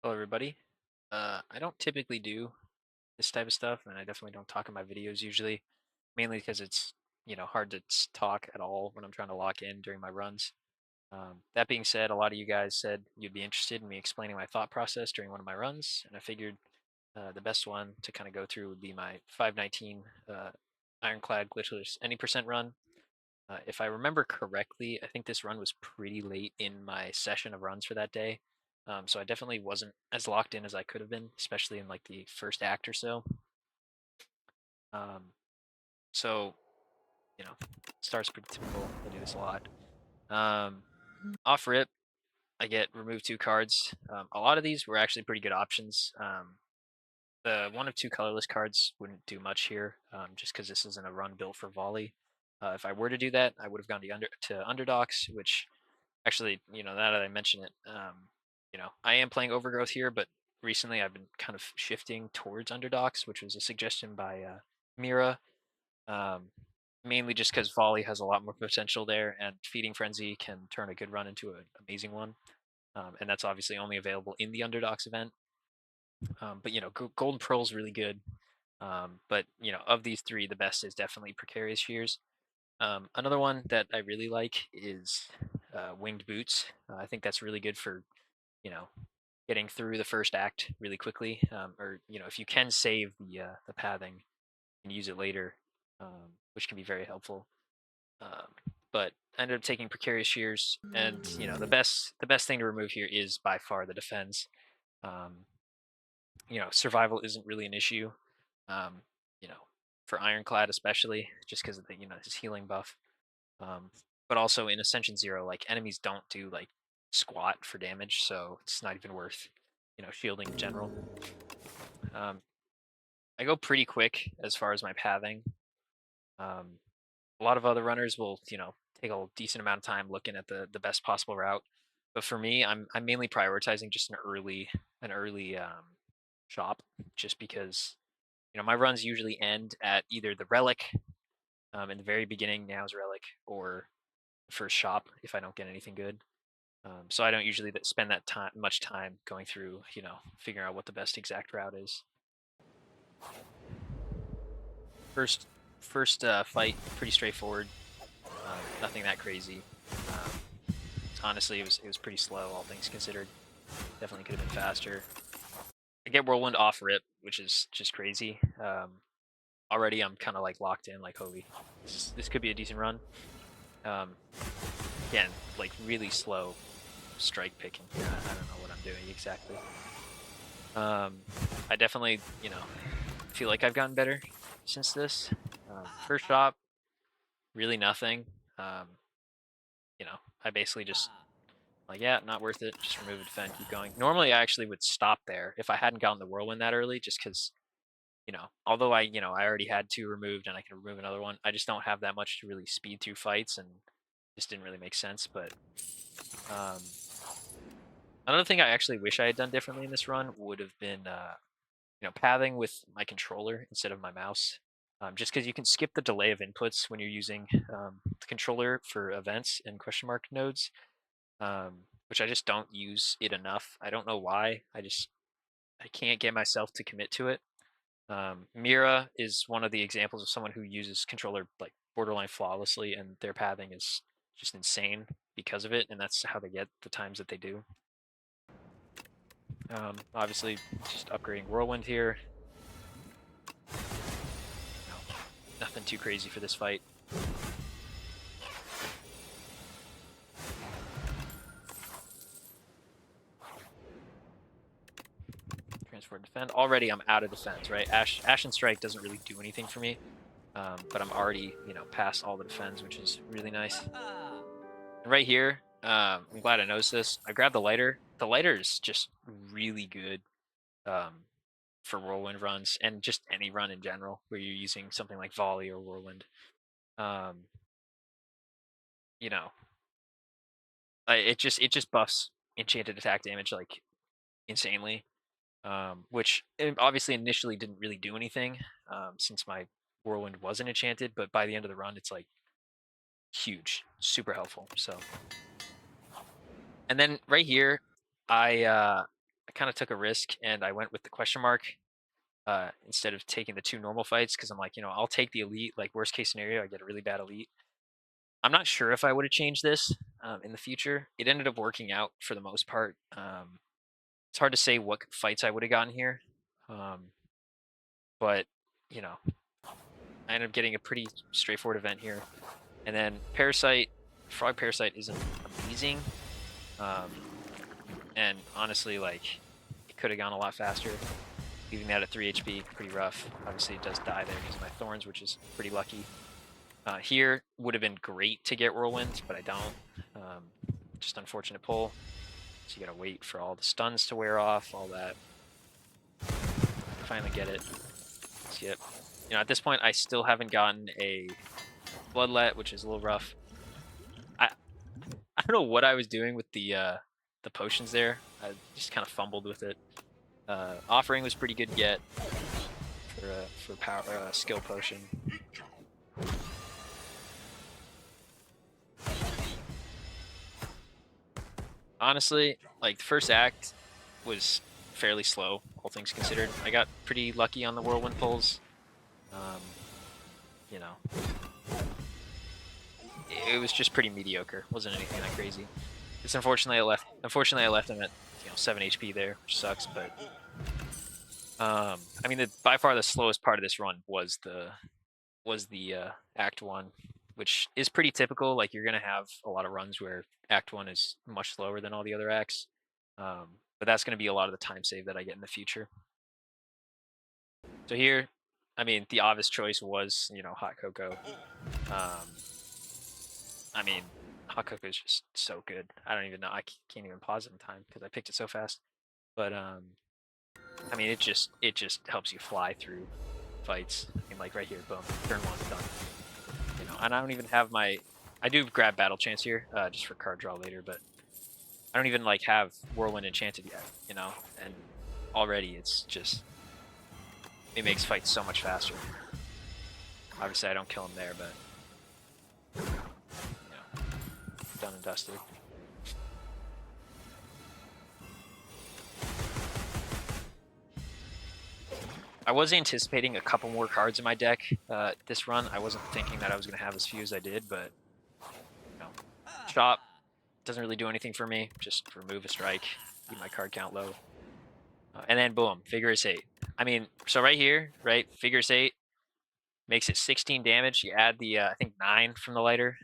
Hello, everybody. I don't typically do this type of stuff, and I definitely don't talk in my videos usually, mainly because it's hard to talk at all when I'm trying to lock in during my runs. That being said, a lot of you guys said you'd be interested in me explaining my thought process during one of my runs, and I figured the best one to kind of go through would be my 519 Ironclad Glitchless any percent run. If I remember correctly, I think this run was pretty late in my session of runs for that day. So I definitely wasn't as locked in as I could have been, especially in like the first act or so. Um, so, starts pretty typical. I do this a lot. Um, Off rip, I get remove 2 cards. A lot of these were actually pretty good options. The 1 of 2 colorless cards wouldn't do much here, just because this isn't a run built for volley. If I were to do that, I would have gone to underdogs, which actually, now that I mention it, I am playing Overgrowth here, but recently I've been kind of shifting towards underdogs, which was a suggestion by Mira, um, mainly just because Volley has a lot more potential there, and Feeding Frenzy can turn a good run into an amazing one. And that's obviously only available in the underdogs event. But Golden Pearl is really good. But of these three, the best is definitely Precarious Shears. Another one that I really like is Winged Boots. I think that's really good for you know getting through the first act really quickly, or if you can save the pathing and use it later, which can be very helpful. Um, but I ended up taking Precarious Shears, and the best thing to remove here is by far the defense. Um, Survival isn't really an issue. Um, you know, for Ironclad especially, just because of the his healing buff. Um, but also in Ascension Zero, like enemies don't do like squat for damage, so it's not even worth shielding in general. Um, I go pretty quick as far as my pathing. Um, a lot of other runners will take a decent amount of time looking at the best possible route, but for me, I'm mainly prioritizing just an early shop, just because my runs usually end at either the relic in the very beginning, now's relic, or the first shop if I don't get anything good. So I don't usually spend that much time going through, figuring out what the best exact route is. First, first fight, pretty straightforward. Nothing that crazy. Honestly, it was pretty slow, all things considered. Definitely could have been faster. I get whirlwind off rip, which is just crazy. Already, I'm kind of like locked in. Like, holy, this could be a decent run. Um, Again, like really slow strike picking here. I don't know what I'm doing exactly. I definitely, feel like I've gotten better since this. First shot, really nothing. Um, I basically just like, yeah, not worth it. Just remove a defend, keep going. Normally, I actually would stop there if I hadn't gotten the whirlwind that early, just because, although I already had 2 removed and I can remove another one, I just don't have that much to really speed through fights, and just didn't really make sense. But um, another thing I actually wish I had done differently in this run would have been, pathing with my controller instead of my mouse. Just because you can skip the delay of inputs when you're using the controller for events and question mark nodes, which I just don't use it enough. I don't know why. I can't get myself to commit to it. Mira is one of the examples of someone who uses controller like borderline flawlessly, and their pathing is just insane because of it, and that's how they get the times that they do. Obviously, just upgrading Whirlwind here. No, nothing too crazy for this fight. Transport defend. Already I'm out of defense, right? Ashen Strike doesn't really do anything for me, but I'm already, past all the defense, which is really nice. And right here, I'm glad I noticed this. I grabbed the lighter. The lighter is just really good um, for whirlwind runs and just any run in general where you're using something like volley or whirlwind. Um, you know, it just buffs enchanted attack damage like insanely, which obviously initially didn't really do anything since my whirlwind wasn't enchanted, but by the end of the run, it's like huge, super helpful. So, and then right here, I I kind of took a risk and I went with the question mark instead of taking the 2 normal fights because I'm like, you know, I'll take the elite. Like worst case scenario, I get a really bad elite. I'm not sure if I would have changed this in the future. It ended up working out for the most part. It's hard to say what fights I would have gotten here, but you know, I ended up getting a pretty straightforward event here. And then Parasite, Frog Parasite isn't amazing. And honestly, like, it could have gone a lot faster. Leaving that at 3 HP, pretty rough. Obviously, it does die there because of my Thorns, which is pretty lucky. Here would have been great to get Whirlwind, but I don't. Just unfortunate pull. So you gotta wait for all the stuns to wear off, all that. Finally get it. Skip. You know, at this point, I still haven't gotten a Bloodlet, which is a little rough. I don't know what I was doing with the potions there. I just kind of fumbled with it. Offering was pretty good get for power skill potion. Honestly, like the first act was fairly slow, all things considered. I got pretty lucky on the whirlwind pulls. You know, it was just pretty mediocre. Wasn't anything that crazy. It's unfortunately I left him at 7 HP there, which sucks. But I mean, by far the slowest part of this run was the Act 1, which is pretty typical. Like you're gonna have a lot of runs where Act 1 is much slower than all the other acts, but that's gonna be a lot of the time save that I get in the future. So here, I mean, the obvious choice was Hot Cocoa. I mean, Hot Cocoa is just so good. I don't even know. I can't even pause it in time because I picked it so fast. But I mean, it just helps you fly through fights. I mean, like right here, boom, turn 1 done. And I don't even have my. I do grab Battle Chance here just for card draw later, but I don't even like have Whirlwind enchanted yet. And already it's just it makes fights so much faster. Obviously, I don't kill him there, but done and dusted. I was anticipating a couple more cards in my deck this run. I wasn't thinking that I was going to have as few as I did, but Chop doesn't really do anything for me. Just remove a strike, keep my card count low. And then boom, Vigorous 8. I mean, so right here, right, Vigorous 8 makes it 16 damage. You add the, I think 9 from the lighter.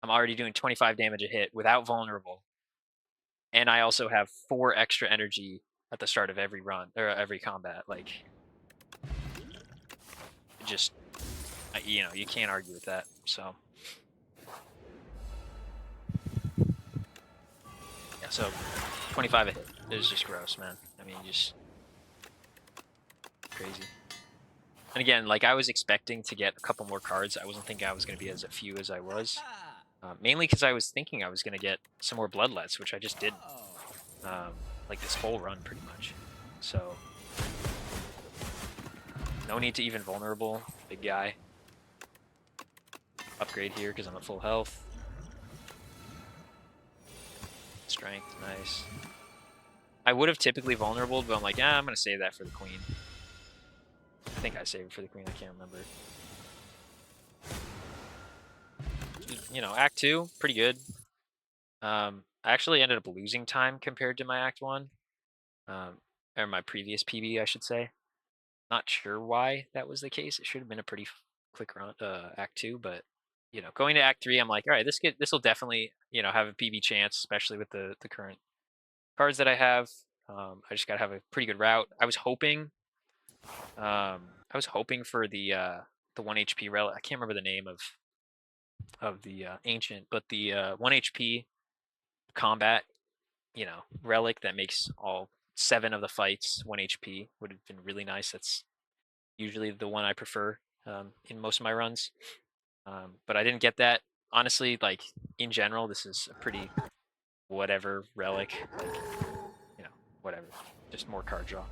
I'm already doing 25 damage a hit without vulnerable. And I also have 4 extra energy at the start of every run, or every combat. Like, just, you can't argue with that, so. Yeah, so 25 a hit is just gross, man. I mean, just crazy. And again, like I was expecting to get a couple more cards. I wasn't thinking I was going to be as few as I was. Mainly because I was thinking I was going to get some more Bloodlets, which I just didn't. Like this whole run, pretty much. So, no need to even vulnerable. Big guy. Upgrade here because I'm at full health. Strength, nice. I would have typically vulnerable, but I'm like, I'm going to save that for the queen. I think I saved it for the queen, I can't remember. Act 2, pretty good. I actually ended up losing time compared to my Act 1. Or my previous PB, I should say. Not sure why that was the case. It should have been a pretty quick run, Act 2, but going to Act 3, I'm like, all right, this will definitely have a PB chance, especially with the current cards that I have. I just gotta have a pretty good route. I was hoping for the 1 HP relic. I can't remember the name of the ancient, but the 1 HP combat relic that makes all 7 of the fights 1 HP would have been really nice. That's usually the one I prefer in most of my runs. But I didn't get that. Honestly, like in general, this is a pretty whatever relic. Like, whatever. Just more card draw.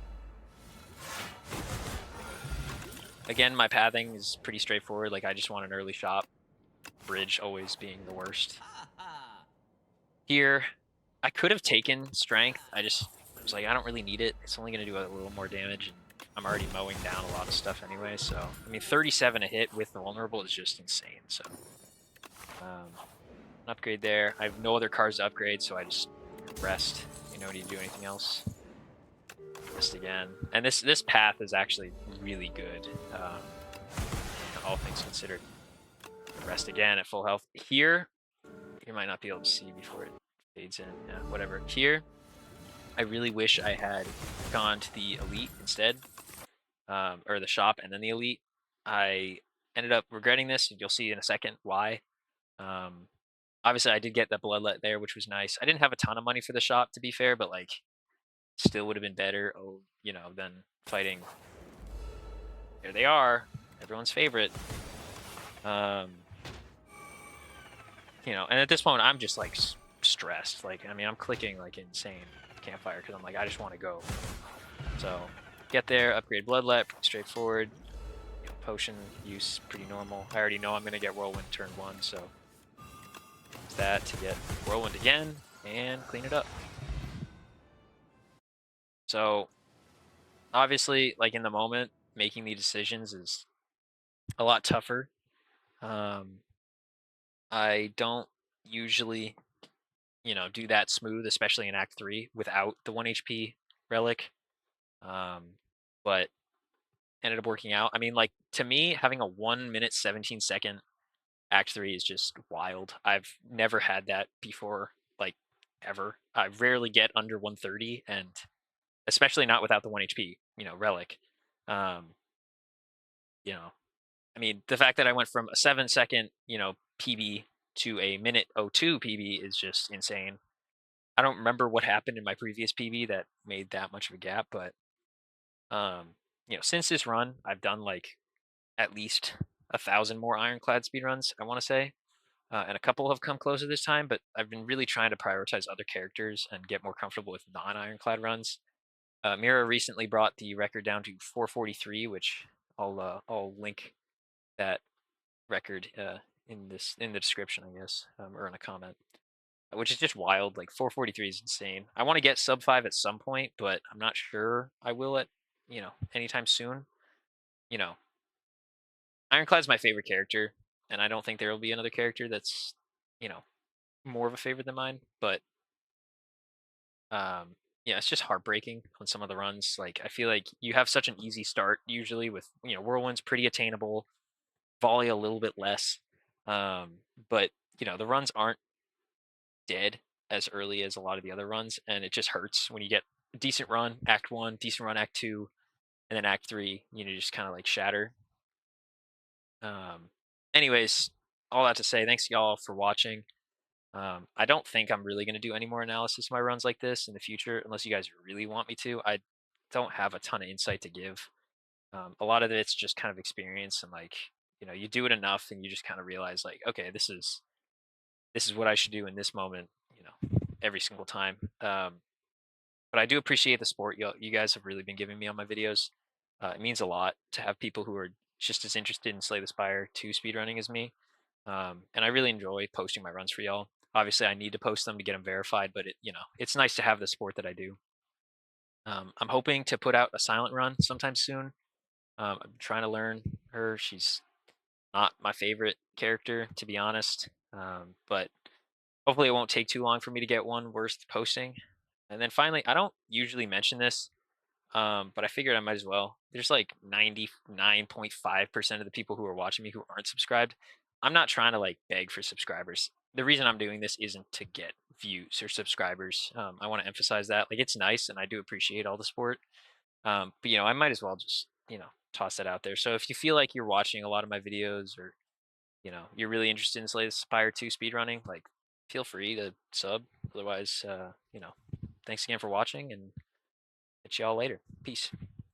Again, my pathing is pretty straightforward. Like I just want an early shop. Bridge always being the worst. Here, I could have taken strength. I was like, I don't really need it. It's only going to do a little more damage, and I'm already mowing down a lot of stuff anyway. So, I mean, 37 a hit with the vulnerable is just insane. So, an upgrade there. I have no other cards to upgrade, so I just rest. You know, need to do anything else. Rest again. And this path is actually really good, all things considered. Rest again at full health. Here, you might not be able to see before it fades in. Yeah, whatever. Here, I really wish I had gone to the elite instead, or the shop and then the elite. I ended up regretting this. You'll see in a second why. Obviously, I did get the bloodlet there, which was nice. I didn't have a ton of money for the shop, to be fair, but like, still would have been better, than fighting. There they are, everyone's favorite. And at this point, I'm just like stressed. Like, I mean, I'm clicking like insane campfire because I'm like, I just want to go. So, get there, upgrade bloodlet, pretty straightforward. Potion use pretty normal. I already know I'm gonna get whirlwind turn 1, so use that to get whirlwind again and clean it up. So, obviously, like in the moment, making the decisions is a lot tougher. I don't usually, do that smooth, especially in Act 3 without the 1 HP relic. But ended up working out. I mean, like, to me, having a 1 minute 17-second Act 3 is just wild. I've never had that before, like, ever. I rarely get under 130, and especially not without the 1 HP, relic. Um, you know, I mean, the fact that I went from a 7-second, PB to a minute 02 PB is just insane. I don't remember what happened in my previous PB that made that much of a gap, but since this run, I've done like at least 1,000 more Ironclad speedruns, I want to say, and a couple have come closer this time. But I've been really trying to prioritize other characters and get more comfortable with non-Ironclad runs. Mira recently brought the record down to 443, which I'll link that record in the description, I guess, or in a comment. Which is just wild. Like 443 is insane. I want to get sub 5 at some point, but I'm not sure I will at anytime soon. You know, Ironclad's my favorite character, and I don't think there will be another character that's you know more of a favorite than mine. But yeah, it's just heartbreaking on some of the runs. Like I feel like you have such an easy start usually with whirlwind's pretty attainable, volley a little bit less, but the runs aren't dead as early as a lot of the other runs, and it just hurts when you get a decent run Act 1, decent run Act 2, and then Act 3, just kind of like shatter. Anyways, all that to say, thanks y'all for watching. I don't think I'm really going to do any more analysis of my runs like this in the future, unless you guys really want me to. I don't have a ton of insight to give. A lot of it's just kind of experience, and like you do it enough, and you just kind of realize like, okay, this is what I should do in this moment, every single time. But I do appreciate the support you guys have really been giving me on my videos. It means a lot to have people who are just as interested in Slay the Spire 2 speedrunning as me. And I really enjoy posting my runs for y'all. Obviously, I need to post them to get them verified, but it's nice to have the support that I do. I'm hoping to put out a silent run sometime soon. I'm trying to learn her. She's not my favorite character, to be honest. But hopefully, it won't take too long for me to get one worth posting. And then finally, I don't usually mention this, but I figured I might as well. There's like 99.5% of the people who are watching me who aren't subscribed. I'm not trying to like beg for subscribers. The reason I'm doing this isn't to get views or subscribers. I want to emphasize that. Like, it's nice, and I do appreciate all the support. But I might as well just toss that out there. So if you feel like you're watching a lot of my videos, or you're really interested in Slay the Spire 2 speedrunning, like, feel free to sub. Otherwise, thanks again for watching, and catch y'all later. Peace.